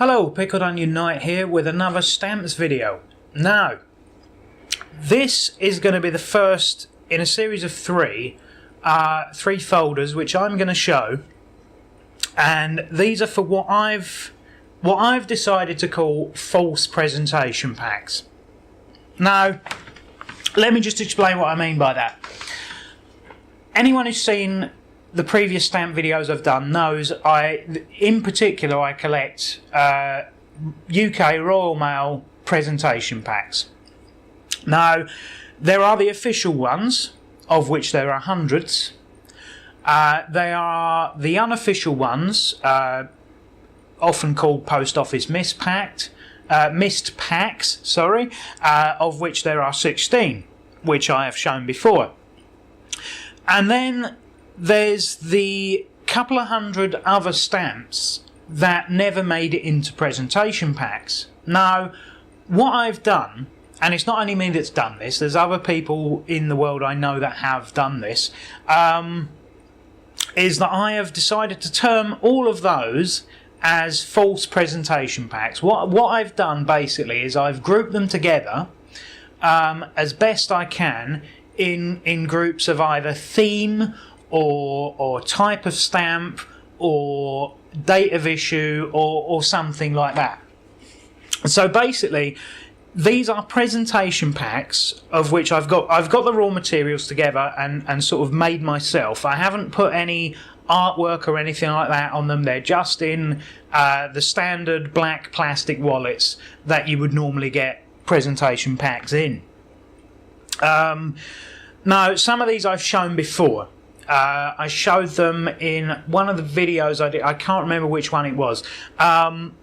Hello, Pickled Onion Knight here with another stamps video. Now, this is going to be the first in a series of three folders which I'm going to show, and these are for what I've decided to call false presentation packs. Now, let me just explain what I mean by that. Anyone who's seen the previous stamp videos I've done knows in particular I collect UK Royal Mail presentation packs. Now, there are the official ones, of which there are hundreds. They are the unofficial ones, often called Post Office missed packs, of which there are 16, which I have shown before. And then there's the couple of hundred other stamps that never made it into presentation packs. Now, what I've done, and it's not only me that's done this, there's other people in the world I know that have done this, is that I have decided to term all of those as false presentation packs. What I've done basically is I've grouped them together as best I can in groups of either theme or type of stamp or date of issue or something like that. So basically, these are presentation packs of which I've got the raw materials together and sort of made myself. I haven't put any artwork or anything like that on them. They're just in the standard black plastic wallets that you would normally get presentation packs in. Now, some of these I've shown before. I showed them in one of the videos I did. I can't remember which one it was. But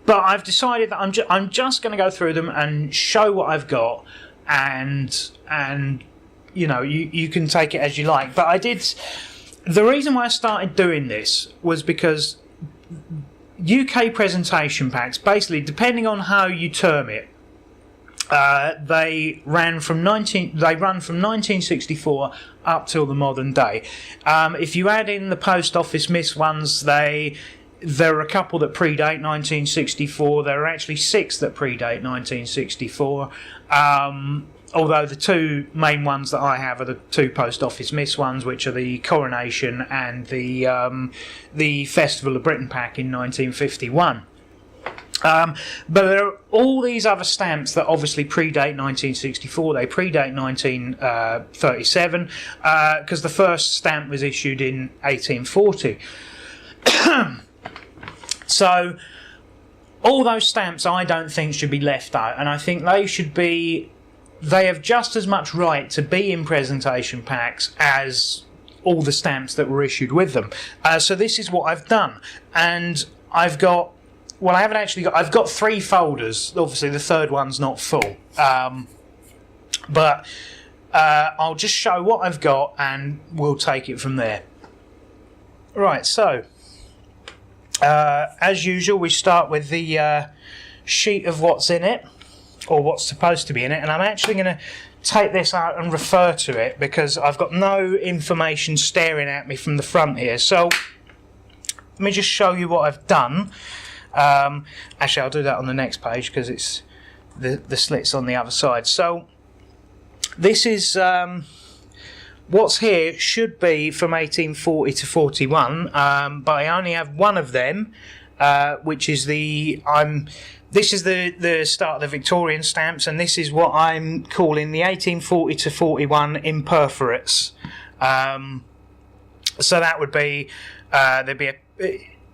I've decided that I'm just going to go through them and show what I've got, and you know, you can take it as you like. But the reason why I started doing this was because UK presentation packs, basically, depending on how you term it, they run from 1964 up till the modern day. If you add in the Post Office missed ones, there are a couple that predate 1964. There are actually 6 that predate 1964. Although the 2 main ones that I have are the 2 Post Office missed ones, which are the Coronation and the Festival of Britain pack in 1951. But there are all these other stamps that obviously predate 1964. They predate 1937 because the first stamp was issued in 1840. So all those stamps I don't think should be left out, and I think they have just as much right to be in presentation packs as all the stamps that were issued with them. So this is what I've done, and I've got I've got 3 folders. Obviously the third one's not full, but I'll just show what I've got and we'll take it from there. Right, so as usual, we start with the sheet of what's in it, or what's supposed to be in it, and I'm actually going to take this out and refer to it because I've got no information staring at me from the front here. So let me just show you what I've done. Actually, I'll do that on the next page because it's the slit's on the other side. So this is what's here should be from 1840 to 41, but I only have one of them, which is this is the start of the Victorian stamps, and this is what I'm calling the 1840 to 41 imperforates. So that would be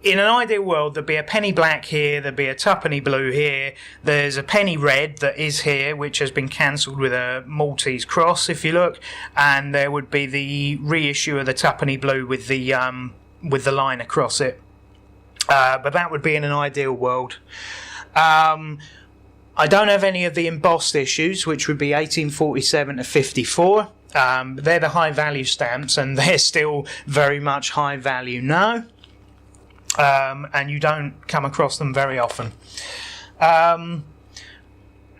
in an ideal world, there'd be a penny black here, there'd be a tuppenny blue here, there's a penny red that is here, which has been cancelled with a Maltese cross, if you look, and there would be the reissue of the tuppenny blue with the line across it. But that would be in an ideal world. I don't have any of the embossed issues, which would be 1847 to 54. They're the high value stamps, and they're still very much high value now. And you don't come across them very often. And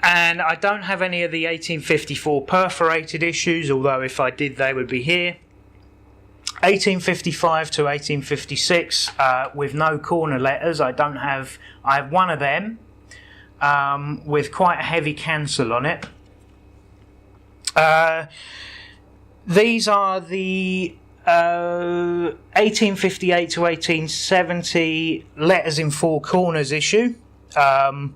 I don't have any of the 1854 perforated issues, although if I did they would be here. 1855 to 1856 with no corner letters. I have one of them with quite a heavy cancel on it. These are the 1858 to 1870 letters in four corners issue, and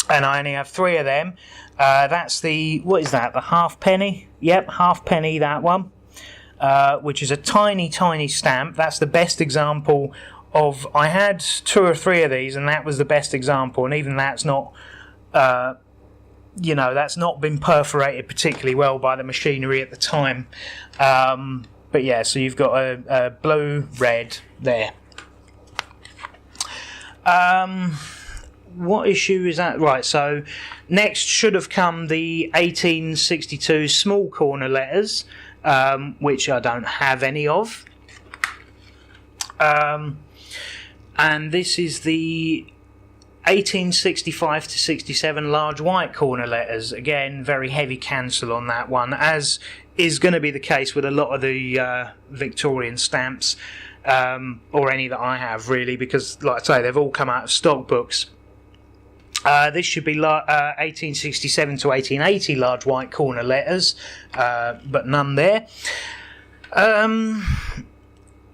I only have three of them. That's the, what is that, the halfpenny? Yep, halfpenny, that one. Which is a tiny, tiny stamp. That's the best example of... I had two or three of these, and that was the best example. And even that's not, that's not been perforated particularly well by the machinery at the time. But yeah, so you've got a blue, red there. What issue is that? Right, so next should have come the 1862 small corner letters, which I don't have any of. And this is the 1865 to 67 large white corner letters. Again, very heavy cancel on that one, as is going to be the case with a lot of the Victorian stamps, or any that I have, really, because, like I say, they've all come out of stock books. This should be 1867 to 1880 large white corner letters, but none there.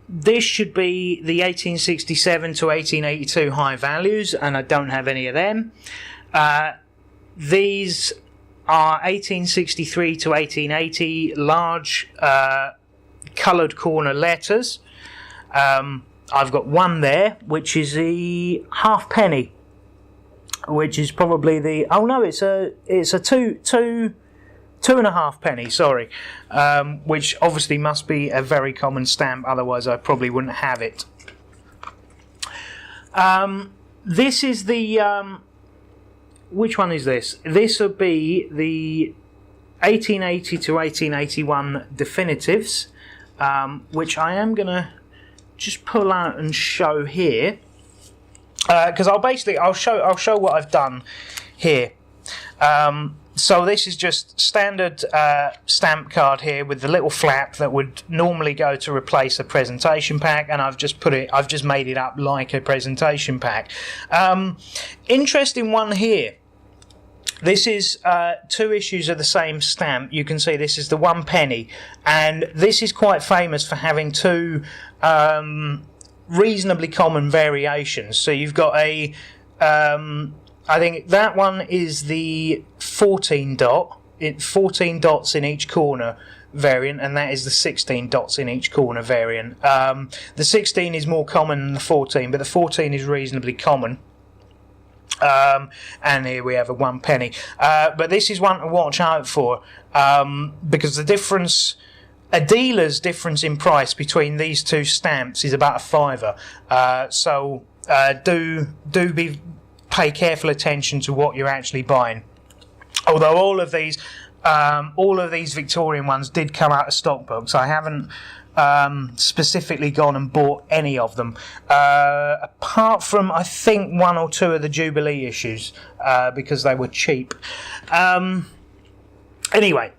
This should be the 1867 to 1882 high values, and I don't have any of them. These are 1863 to 1880 large coloured corner letters. I've got one there, which is the halfpenny, which is probably the... Oh no, it's a two and a half penny, sorry, which obviously must be a very common stamp, otherwise I probably wouldn't have it. This is the... which one is this? This would be the 1880 to 1881 definitives, which I am going to just pull out and show here. Because I'll show what I've done here. So this is just standard stamp card here with the little flap that would normally go to replace a presentation pack, and I've just made it up like a presentation pack. Interesting one here. This is two issues of the same stamp. You can see this is the 1 penny, and this is quite famous for having two reasonably common variations. So you've got a I think that one is the 14 dots in each corner variant, and that is the 16 dots in each corner variant. The 16 is more common than the 14, but the 14 is reasonably common. And here we have a 1 penny. But this is one to watch out for, because the difference... A dealer's difference in price between these two stamps is about £5. So pay careful attention to what you're actually buying. Although all of these Victorian ones did come out of stock books, I haven't specifically gone and bought any of them, apart from I think 1 or 2 of the Jubilee issues, because they were cheap. Anyway,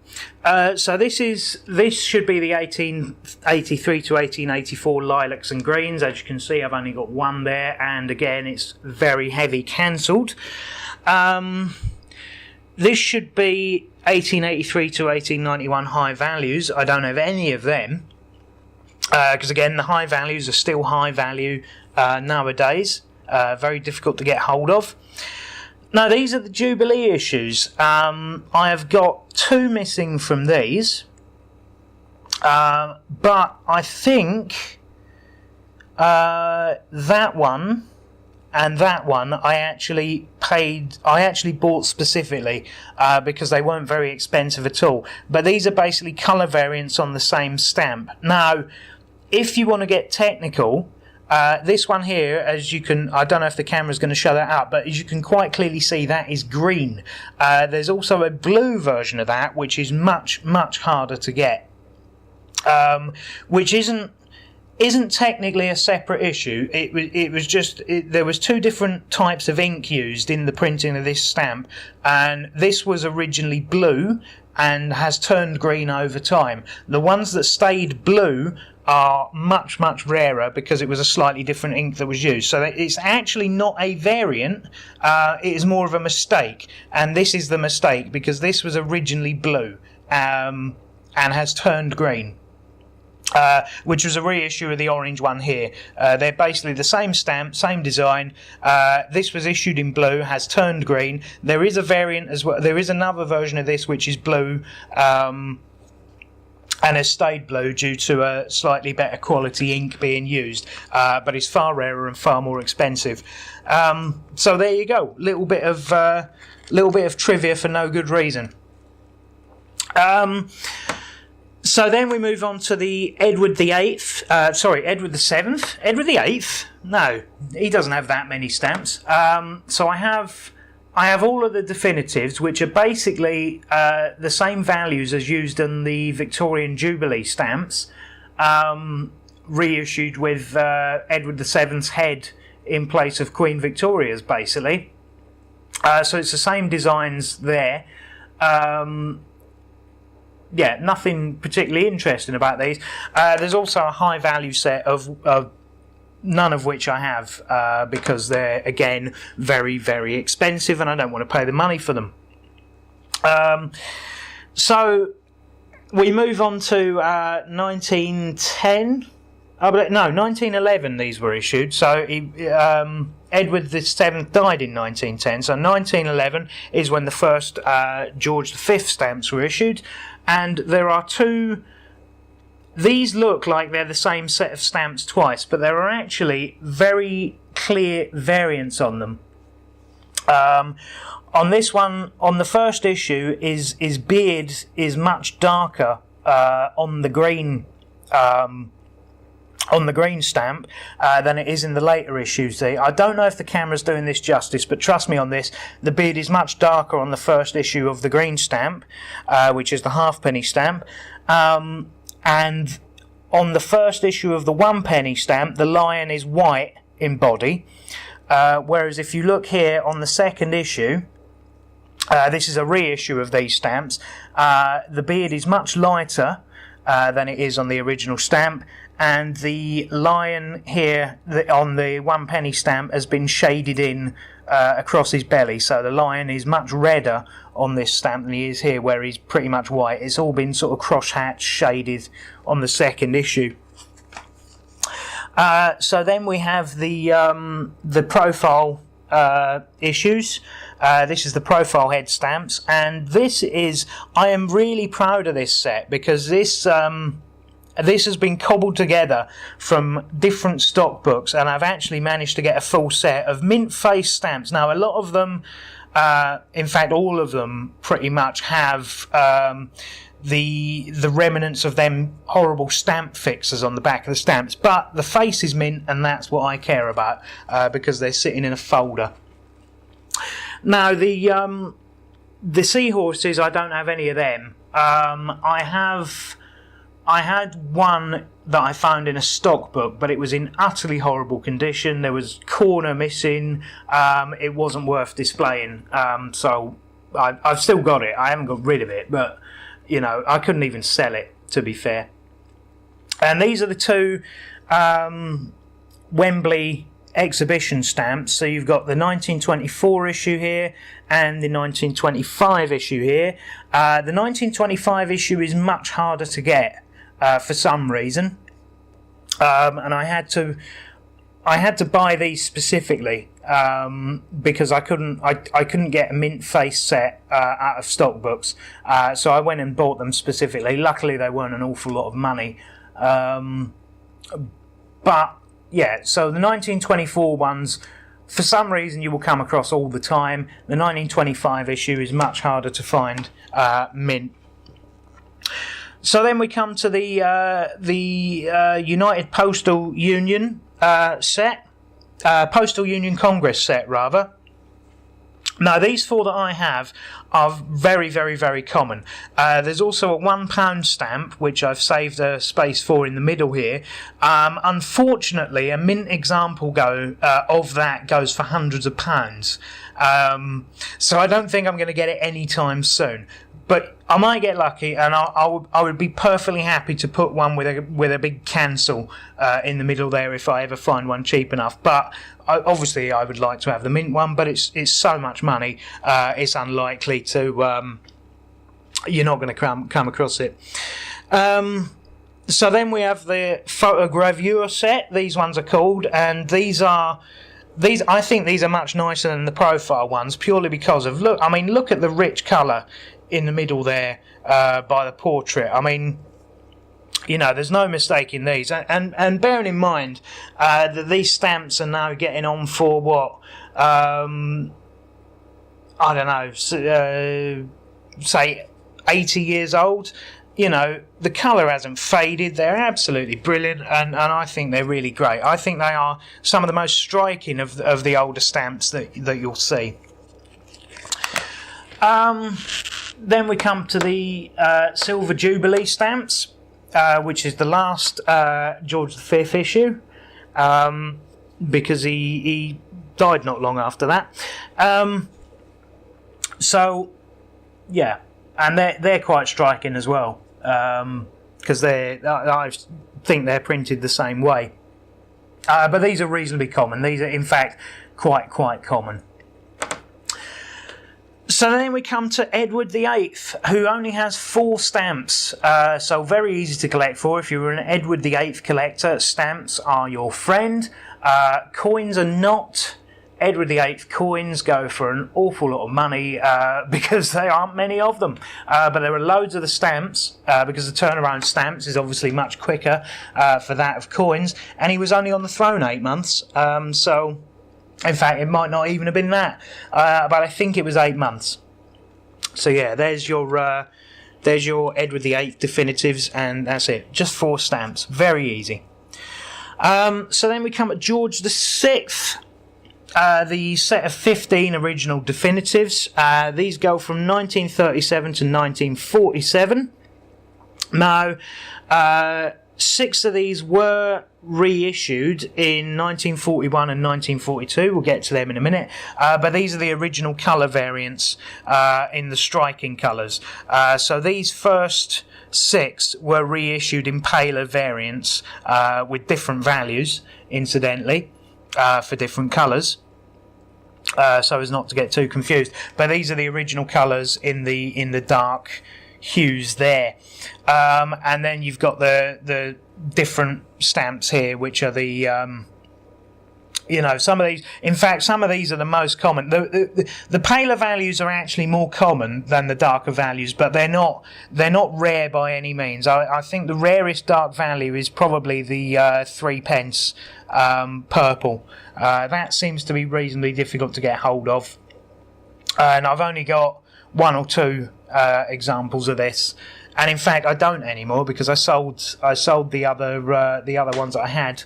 so this should be the 1883 to 1884 lilacs and greens. As you can see, I've only got one there, and again, it's very heavy cancelled. This should be 1883 to 1891 high values. I don't have any of them, because again, the high values are still high value nowadays. Very difficult to get hold of. Now, these are the Jubilee issues. I have got 2 missing from these, but I think that one and that one I actually bought specifically because they weren't very expensive at all. But these are basically colour variants on the same stamp. Now, if you want to get technical, this one here, as you can, I don't know if the camera's going to show that up, but as you can quite clearly see, that is green. There's also a blue version of that, which is much, much harder to get, which isn't technically a separate issue. It was just there was 2 different types of ink used in the printing of this stamp, and this was originally blue and has turned green over time. The ones that stayed blue are much, much rarer because it was a slightly different ink that was used. So it's actually not a variant, it is more of a mistake. And this is the mistake because this was originally blue and has turned green. Which was a reissue of the orange one here. They're basically the same stamp, same design. This was issued in blue, has turned green. There is a variant as well. There is another version of this which is blue and has stayed blue due to a slightly better quality ink being used, but it's far rarer and far more expensive. So there you go, little bit of trivia for no good reason. So then we move on to the Edward the Edward the Seventh. Edward the Eighth? No, he doesn't have that many stamps. So I have all of the definitives, which are basically the same values as used in the Victorian Jubilee stamps, reissued with Edward the Seventh's head in place of Queen Victoria's, basically. So it's the same designs there. Yeah, nothing particularly interesting about these. There's also a high value set of none of which I have because they're, again, very, very expensive and I don't want to pay the money for them. So we move on to 1910. No, 1911 these were issued. So Edward VII died in 1910. So 1911 is when the first George V stamps were issued. And there are two. These look like they're the same set of stamps twice, but there are actually very clear variants on them. On this one, on the first issue, his beard is much darker on the green stamp than it is in the later issues. I don't know if the camera's doing this justice, but trust me on this, the beard is much darker on the first issue of the green stamp, which is the halfpenny stamp, and on the first issue of the 1 penny stamp, the lion is white in body, whereas if you look here on the second issue, this is a reissue of these stamps, the beard is much lighter than it is on the original stamp, and the lion here on the 1 penny stamp has been shaded in across his belly, so the lion is much redder on this stamp than he is here where he's pretty much white. It's all been sort of cross-hatched, shaded on the second issue. So then we have the profile issues. This is the profile head stamps, and I am really proud of this set because this has been cobbled together from different stock books, and I've actually managed to get a full set of mint face stamps. Now, a lot of them, in fact all of them pretty much have the remnants of them horrible stamp fixers on the back of the stamps, but the face is mint, and that's what I care about because they're sitting in a folder. Now, the seahorses, I don't have any of them. I had one that I found in a stock book, but it was in utterly horrible condition. There was corner missing. It wasn't worth displaying. So I've still got it. I haven't got rid of it, but you know, I couldn't even sell it, to be fair. And these are the two Wembley exhibition stamps. So you've got the 1924 issue here and the 1925 issue here. The 1925 issue is much harder to get for some reason, and I had to buy these specifically because I couldn't get a mint face set out of stock books, so I went and bought them specifically. Luckily they weren't an awful lot of money, but yeah, so the 1924 ones, for some reason, you will come across all the time. The 1925 issue is much harder to find mint. So then we come to the United Postal Union set, Postal Union Congress set, rather. Now, these four that I have are very, very, very common. There's also a £1 stamp, which I've saved a space for in the middle here. Unfortunately, a mint example of that goes for hundreds of pounds. So I don't think I'm going to get it anytime soon. but I might get lucky, and I would be perfectly happy to put one with a big cancel in the middle there if I ever find one cheap enough. But obviously, I would like to have the mint one, but it's so much money, it's unlikely to. You're not going to come across it. So then we have the photogravure set. These ones are called, and these. I think these are much nicer than the profile ones, purely because of look at the rich colour in the middle there by the portrait. I mean, there's no mistaking these. And bearing in mind that these stamps are now getting on for what I don't know, say 80 years old. The colour hasn't faded. They're absolutely brilliant, and I think they're really great. I think they are some of the most striking of the older stamps that you'll see. Then we come to the Silver Jubilee stamps, which is the last George V issue, because he died not long after that. So, yeah, and they're quite striking as well. Because I think they're printed the same way, but these are reasonably common. These are, in fact, quite common. So then we come to Edward VIII, who only has 4 stamps, so very easy to collect for. If you're an Edward VIII collector, stamps are your friend. Coins are not. Edward VIII coins go for an awful lot of money because there aren't many of them. But there are loads of the stamps because the turnaround stamps is obviously much quicker for that of coins. And he was only on the throne 8 months. So, in fact, it might not even have been that. But I think it was 8 months. So, yeah, there's your Edward VIII definitives, and that's it. Just 4 stamps. Very easy. So then we come at George VI. The set of 15 original definitives. These go from 1937 to 1947. Now, 6 of these were reissued in 1941 and 1942. We'll get to them in a minute. But these are the original colour variants in the striking colours. So these first 6 were reissued in paler variants with different values, incidentally. For different colours, so as not to get too confused. But these are the original colours in the dark hues there, and then you've got the different stamps here, which are the some of these. In fact, some of these are the most common. The paler values are actually more common than the darker values, but they're not rare by any means. I think the rarest dark value is probably the 3 pence purple. That seems to be reasonably difficult to get hold of, and I've only got 1 or 2 examples of this. And in fact, I don't anymore because I sold the other ones that I had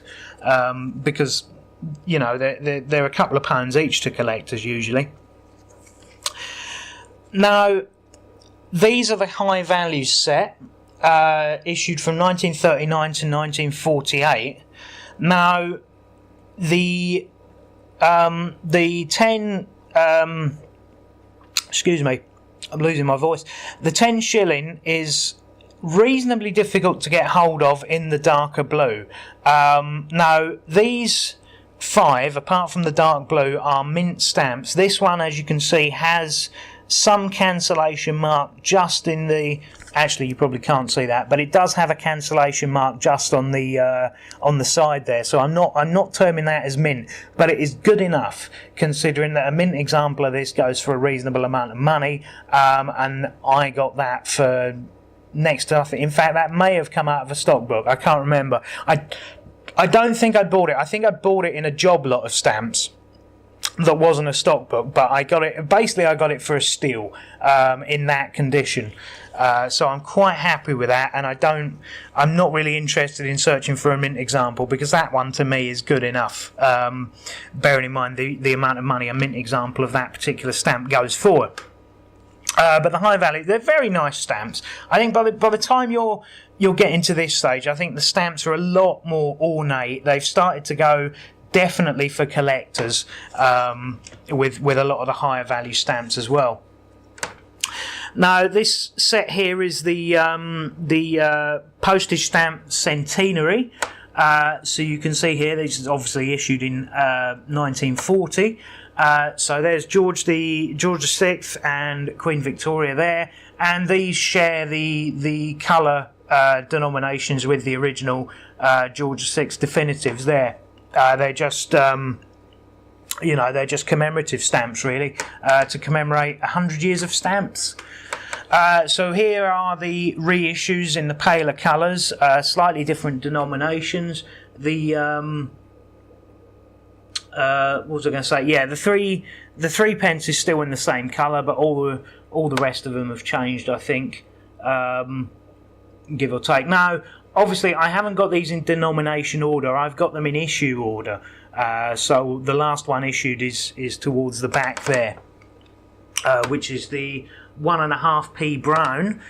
because. They're a couple of pounds each to collectors usually. Now, these are the high value set, issued from 1939 to 1948. Now, the 10, excuse me, I'm losing my voice. The 10 shilling is reasonably difficult to get hold of in the darker blue. Now, these 5, apart from the dark blue, are mint stamps. This one, as you can see, has some cancellation mark just in the... Actually, you probably can't see that, but it does have a cancellation mark just on the side there. So I'm not terming that as mint, but it is good enough considering that a mint example of this goes for a reasonable amount of money, and I got that for next to nothing. In fact, that may have come out of a stock book. I can't remember. I don't think I bought it. I think I bought it in a job lot of stamps that wasn't a stock book, but I got it. Basically, I got it for a steal in that condition. So I'm quite happy with that, and I'm not really interested in searching for a mint example because that one to me is good enough. Bearing in mind the amount of money a mint example of that particular stamp goes for. But the high value, they're very nice stamps. I think by the time you're getting to this stage, I think the stamps are a lot more ornate. They've started to go definitely for collectors with a lot of the higher value stamps as well. Now, this set here is the postage stamp centenary. So you can see here, this is obviously issued in 1940. So there's George the Sixth and Queen Victoria there, and these share the colour denominations with the original George VI definitives there. They're just they're just commemorative stamps, really, to commemorate 100 years of stamps. So here are the reissues in the paler colours, slightly different denominations. The what was I going to say? Yeah, the three pence is still in the same colour, but all the rest of them have changed, I think, give or take. Now, obviously, I haven't got these in denomination order. I've got them in issue order. So the last one issued is towards the back there, which is the 1.5p brown.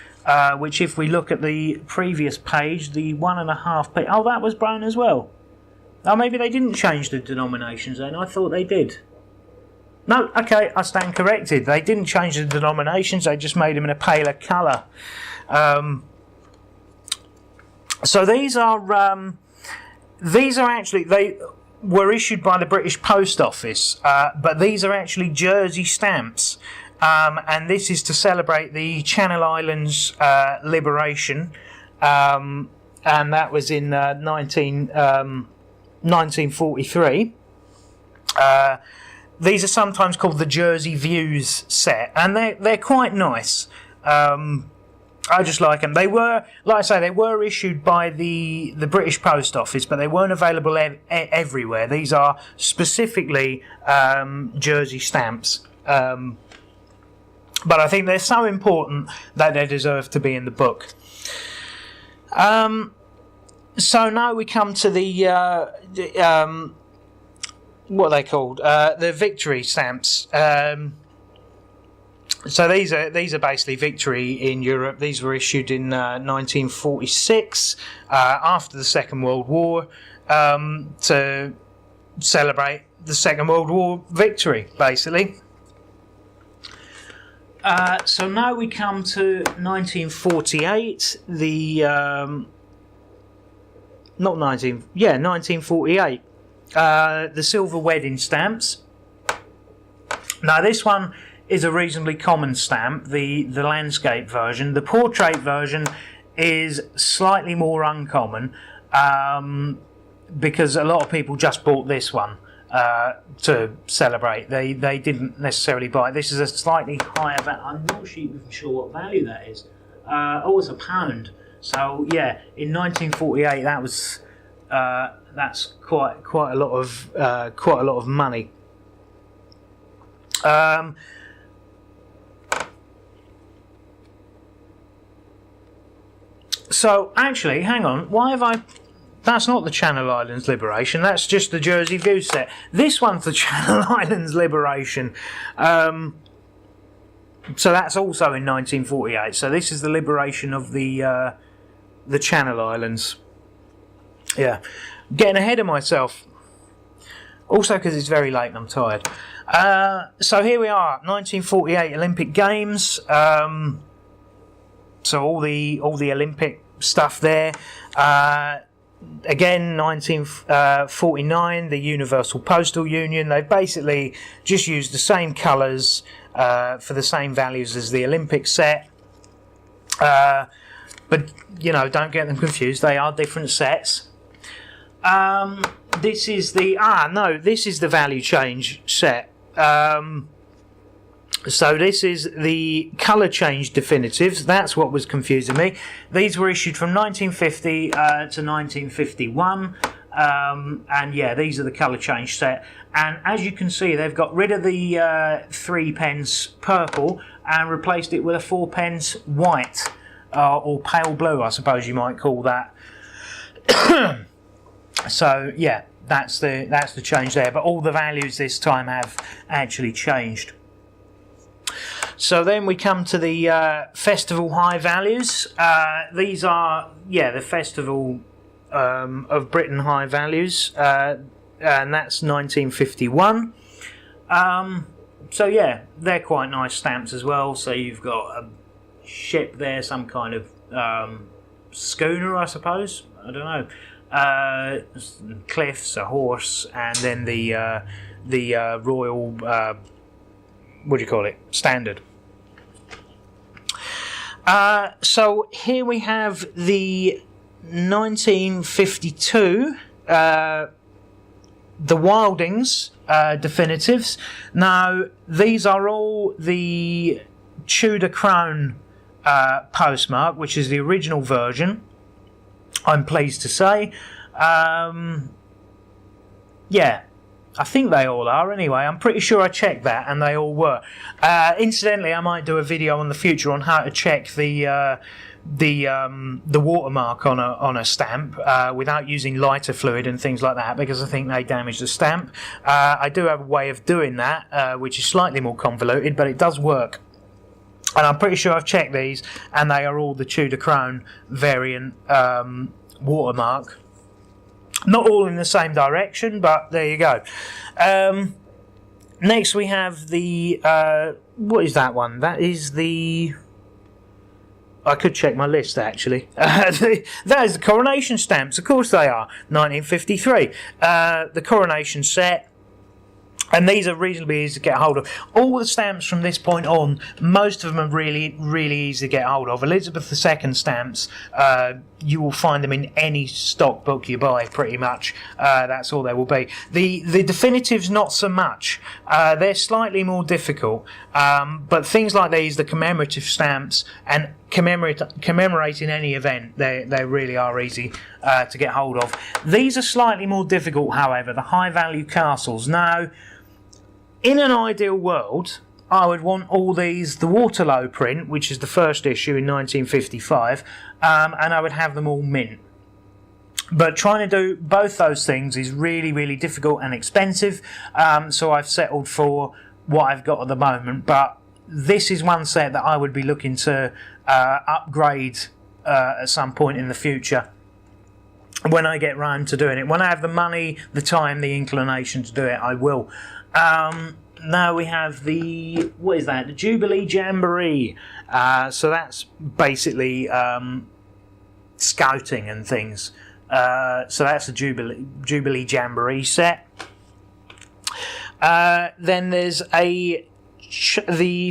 Which, if we look at the previous page, the 1.5p. Oh, that was brown as well. Oh, maybe they didn't change the denominations then. I thought they did. No, okay, I stand corrected. They didn't change the denominations. They just made them in a paler colour. So these are actually, they were issued by the British Post Office, but these are actually Jersey stamps, and this is to celebrate the Channel Islands liberation, and that was in 1943. These are sometimes called the Jersey Views set, and they're quite nice. I just like them. They were, like I say, they were issued by the British Post Office, but they weren't available everywhere. These are specifically Jersey stamps. But I think they're so important that they deserve to be in the book. So now we come to the what are they called? The Victory stamps. So these are basically Victory in Europe. These were issued in 1946 after the Second World War to celebrate the Second World War victory, basically. So now we come to 1948. 1948. The silver wedding stamps. Now this one is a reasonably common stamp, the landscape version. The portrait version is slightly more uncommon because a lot of people just bought this one to celebrate. They didn't necessarily buy it. This is a slightly higher value. I'm not even sure what value that is. Oh, it's £1. So yeah, in 1948 that was that's quite a lot of money. So actually, hang on. Why have I? That's not the Channel Islands Liberation. That's just the Jersey View set. This one's the Channel Islands Liberation. So that's also in 1948. So this is the liberation of the Channel Islands. Yeah, getting ahead of myself. Also because it's very late and I'm tired. So here we are, 1948 Olympic Games. So all the Olympic stuff there. Again, 1949, the Universal Postal Union. They've basically just used the same colours for the same values as the Olympic set. But don't get them confused. They are different sets. This is the value change set. So this is the colour change definitives. That's what was confusing me. These were issued from 1950 to 1951. And yeah, these are the colour change set. And as you can see, they've got rid of the 3 pence purple and replaced it with a 4 pence white, or pale blue, I suppose you might call that. So yeah, that's the change there. But all the values this time have actually changed. So then we come to the festival high values. These are the Festival of Britain high values, and that's 1951. So yeah, they're quite nice stamps as well. So you've got ship there, some kind of schooner, I suppose. I don't know. Cliffs, a horse, and then the Royal, what do you call it? Standard. So here we have the 1952 the Wildings definitives. Now these are all the Tudor Crown postmark, which is the original version, I'm pleased to say. Yeah, I think they all are anyway. I'm pretty sure I checked that and they all were. Incidentally, I might do a video in the future on how to check the watermark on a stamp without using lighter fluid and things like that, because I think they damage the stamp. I do have a way of doing that, which is slightly more convoluted, but it does work. And I'm pretty sure I've checked these, and they are all the Tudor Crown variant watermark. Not all in the same direction, but there you go. Next we have the... what is that one? That is the... I could check my list, actually. That is the coronation stamps. Of course they are. 1953. The coronation set. And these are reasonably easy to get hold of. All the stamps from this point on, most of them are really, really easy to get hold of. Elizabeth II stamps, you will find them in any stock book you buy, pretty much. That's all there will be. The definitives, not so much. They're slightly more difficult. But things like these, the commemorative stamps, and commemorating any event, they really are easy to get hold of. These are slightly more difficult, however, the high-value castles. Now, in an ideal world, I would want all these, the Waterloo print, which is the first issue in 1955, and I would have them all mint. But trying to do both those things is really, really difficult and expensive, so I've settled for what I've got at the moment. But this is one set that I would be looking to upgrade at some point in the future, when I get round to doing it. When I have the money, the time, the inclination to do it, I will. Now we have the, what is that? The Jubilee Jamboree. So that's basically scouting and things. So that's the Jubilee Jamboree set. Then there's the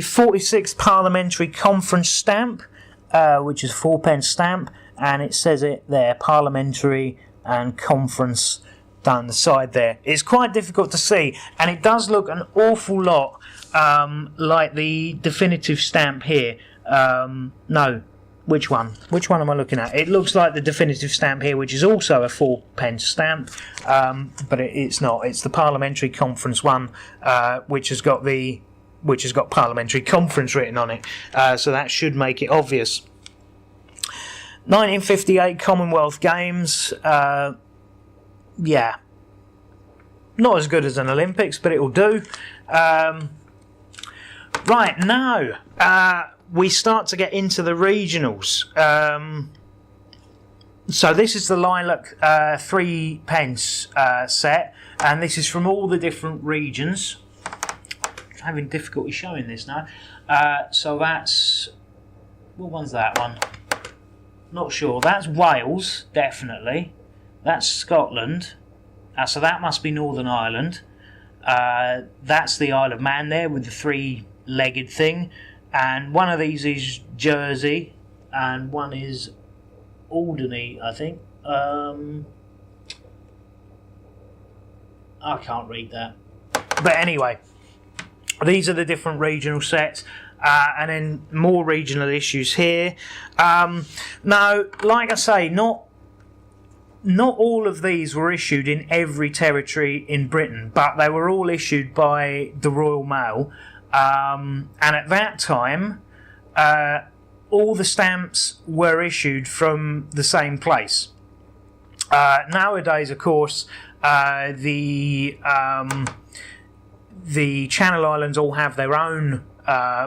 46th Parliamentary Conference stamp, which is a 4p stamp, and it says it there, Parliamentary and Conference down the side there. It's quite difficult to see, and it does look an awful lot like the definitive stamp here. No, which one? Which one am I looking at? It looks like the definitive stamp here, which is also a 4p stamp, but it's not. It's the Parliamentary Conference one, which has got Parliamentary Conference written on it. So that should make it obvious. 1958 Commonwealth Games. Yeah, not as good as an Olympics, but it will do. Right, now we start to get into the regionals. So this is the Lilac 3p set, and this is from all the different regions. I'm having difficulty showing this now. So that's... what one's that one? Not sure. That's Wales, definitely. That's Scotland. So that must be Northern Ireland. That's the Isle of Man there with the three-legged thing. And one of these is Jersey, and one is Alderney, I think. I can't read that. But anyway, these are the different regional sets. And then more regional issues here. Now, like I say, not all of these were issued in every territory in Britain, but they were all issued by the Royal Mail. And at that time, all the stamps were issued from the same place. Nowadays, of course, the Channel Islands all have their own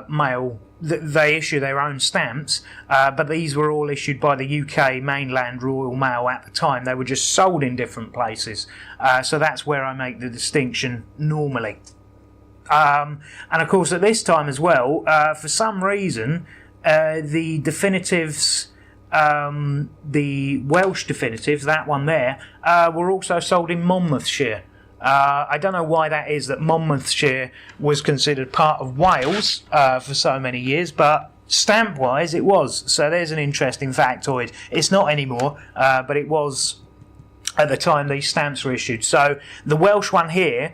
mail. They issue their own stamps, but these were all issued by the UK mainland Royal Mail at the time. They were just sold in different places, so that's where I make the distinction normally. And of course at this time as well, for some reason, the definitives, the Welsh definitives, that one there, were also sold in Monmouthshire. I don't know why that is, that Monmouthshire was considered part of Wales for so many years, but stamp-wise it was. So there's an interesting factoid. It's not anymore, but it was at the time these stamps were issued. So the Welsh one here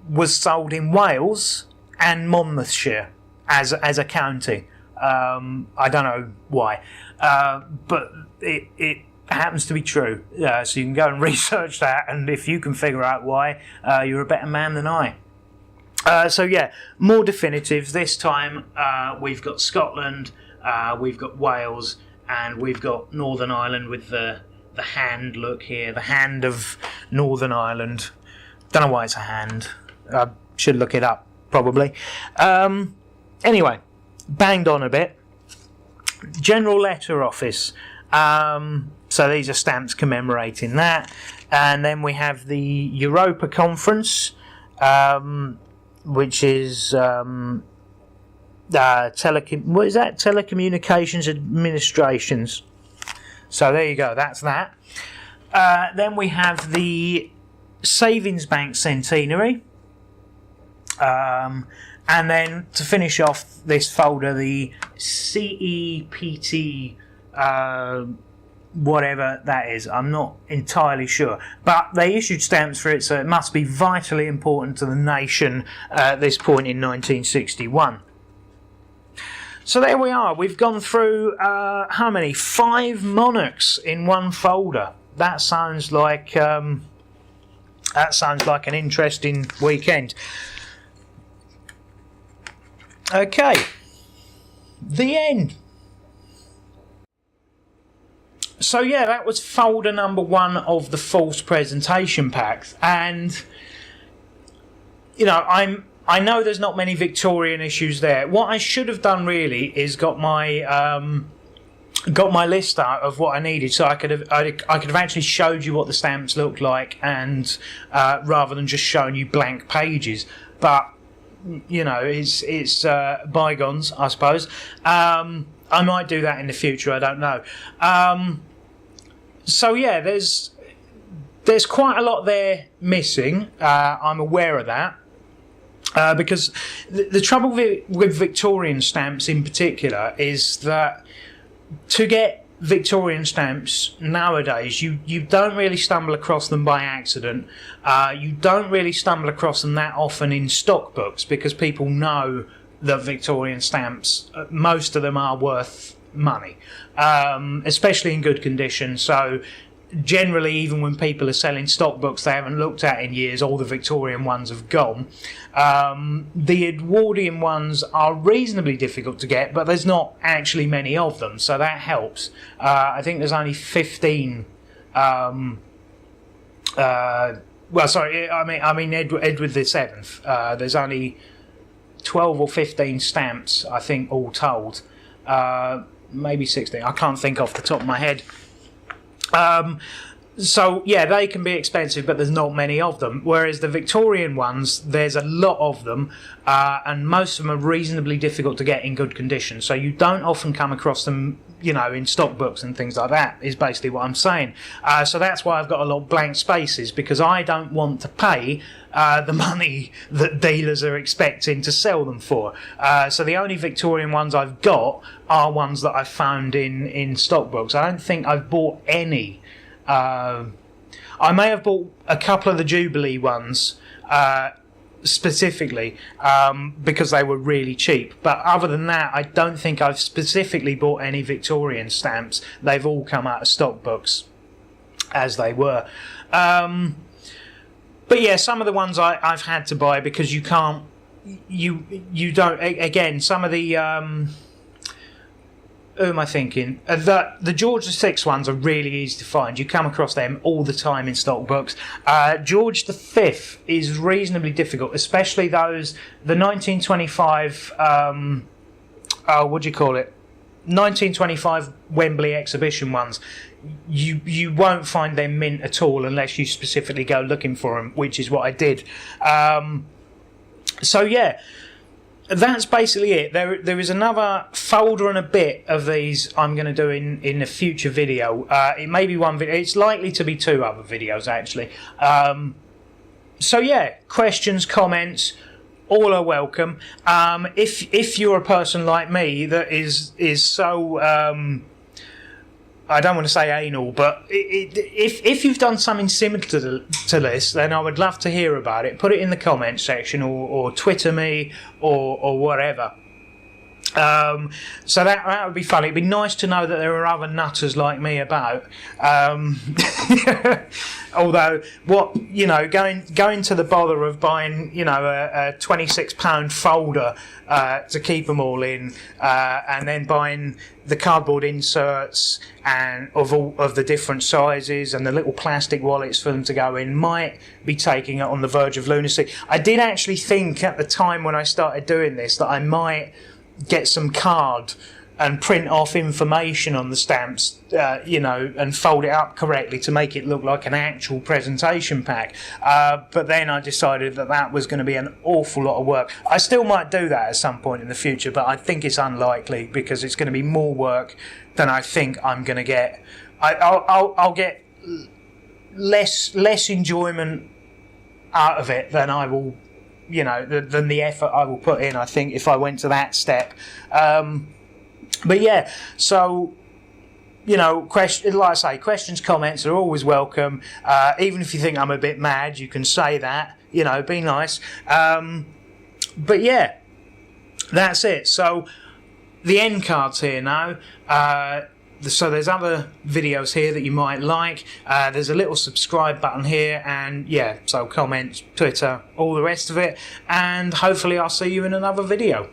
was sold in Wales and Monmouthshire as a county. I don't know why, but it happens to be true. So you can go and research that, and if you can figure out why, you're a better man than I. So yeah, more definitives. This time we've got Scotland, we've got Wales, and we've got Northern Ireland with the hand look here, the hand of Northern Ireland. Don't know why it's a hand. I should look it up, probably. Anyway, banged on a bit. General Letter Office. So these are stamps commemorating that. And then we have the Europa Conference, which is Telecommunications Administrations. So there you go, that's that. Then we have the Savings Bank Centenary. And then to finish off this folder, the CEPT, whatever that is, I'm not entirely sure. But they issued stamps for it, so it must be vitally important to the nation at this point in 1961. So there we are. We've gone through, how many? 5 monarchs in one folder. That sounds like an interesting weekend. Okay, the end. So yeah, that was folder number 1 of the false presentation packs, and you know, I know there's not many Victorian issues there. What I should have done really is got my list out of what I needed, so I could have actually showed you what the stamps looked like, and rather than just showing you blank pages. But you know, it's bygones, I suppose. I might do that in the future. I don't know. So yeah, there's quite a lot there missing. I'm aware of that. Because the trouble with Victorian stamps in particular is that to get Victorian stamps nowadays, you don't really stumble across them by accident. You don't really stumble across them that often in stock books, because people know that Victorian stamps, most of them are worth money, especially in good condition. So generally, even when people are selling stock books they haven't looked at in years, all the Victorian ones have gone. The Edwardian ones are reasonably difficult to get, but there's not actually many of them, so that helps. I think there's only 15. Well, sorry, I mean Edward the Seventh. There's only 12 or 15 stamps, I think, all told. Maybe 16. I can't think off the top of my head. So yeah, they can be expensive, but there's not many of them. Whereas the Victorian ones, there's a lot of them, and most of them are reasonably difficult to get in good condition. So you don't often come across them, you know, in stock books and things like that, is basically what I'm saying. So that's why I've got a lot of blank spaces, because I don't want to pay the money that dealers are expecting to sell them for. So the only Victorian ones I've got are ones that I've found in stock books. I don't think I've bought any. I may have bought a couple of the Jubilee ones specifically because they were really cheap, but other than that I don't think I've specifically bought any Victorian stamps. They've all come out of stock books as they were. But yeah, some of the ones I've had to buy because you can't, you don't, again, some of the who am I thinking? The George VI ones are really easy to find. You come across them all the time in stock books. George V is reasonably difficult, especially those, the 1925, what do you call it? 1925 Wembley exhibition ones. You won't find them mint at all unless you specifically go looking for them, which is what I did. So yeah. that's basically it. There is another folder and a bit of these I'm going to do in a future video. It may be one video. It's likely to be 2 other videos actually. So yeah, questions, comments, all are welcome. If you're a person like me that is so I don't want to say anal, but if you've done something similar to this, then I would love to hear about it. Put it in the comments section, or Twitter me, or whatever. So that would be fun. It'd be nice to know that there are other nutters like me about. Although, going to the bother of buying, a £26 folder to keep them all in, and then buying the cardboard inserts and of all of the different sizes and the little plastic wallets for them to go in might be taking it on the verge of lunacy. I did actually think at the time when I started doing this that I might get some card and print off information on the stamps, and fold it up correctly to make it look like an actual presentation pack. But then I decided that was going to be an awful lot of work. I still might do that at some point in the future, but I think it's unlikely because it's going to be more work than I think I'm going to get. I'll get less enjoyment out of it than I will, than the effort I will put in, I think, if I went to that step. But yeah, so, like I say, questions, comments are always welcome. Even if you think I'm a bit mad, you can say that, be nice. But yeah, that's it. So the end card's here now. So there's other videos here that you might like. There's a little subscribe button here, and yeah, so comments, Twitter, all the rest of it. And hopefully I'll see you in another video.